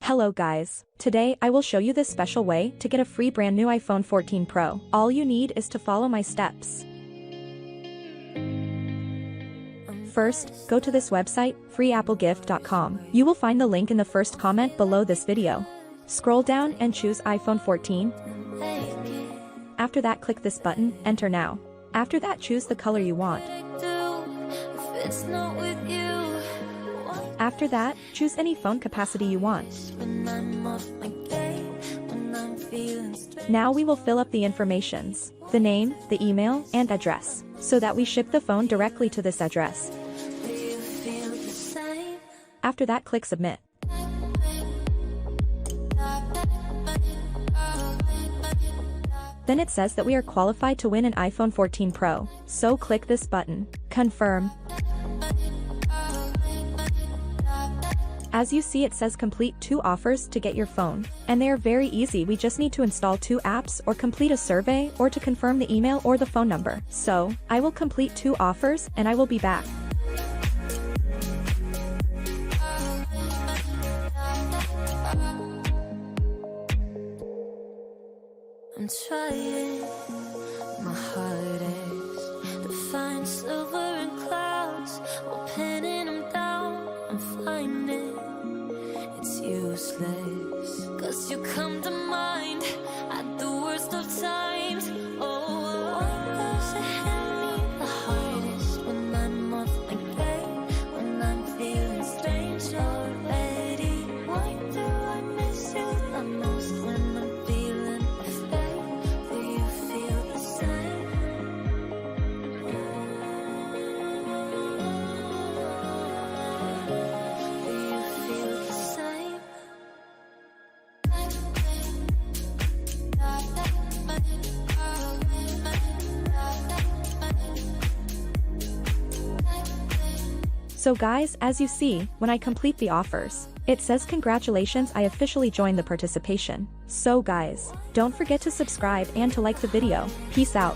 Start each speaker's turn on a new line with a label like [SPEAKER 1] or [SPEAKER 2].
[SPEAKER 1] Hello guys, today I will show you this special way to get a free brand new iPhone 14 Pro. All you need is to follow my steps. First, go to this website, freeapplegift.com. You will find the link in the first comment below this video. Scroll down and choose iPhone 14. After that, click this button, enter now. After that, choose the color you want. After that, choose any phone capacity you want. Now we will fill up the informations, the name, the email, and address, so that we ship the phone directly to this address. After that, click submit. Then it says that we are qualified to win an iPhone 14 Pro, so click this button, confirm. As you see, it says complete 2 offers to get your phone, and they are very easy. We just need to install 2 apps or complete a survey or to confirm the email or the phone number. So, I will complete 2 offers and I will be back.
[SPEAKER 2] I'm trying my hardest to find silver in clouds while pinning them down. I'm finding it's useless, 'cause you come to mind at the worst of times. Oh, what goes ahead me the hardest when I'm off my game, when I'm feeling strange already. Why do I miss you the most when I'm feeling afraid? Do you feel the same? Do you feel the same?
[SPEAKER 1] So guys, as you see, when I complete the offers, it says congratulations, I officially joined the participation. So guys, don't forget to subscribe and to like the video. Peace out.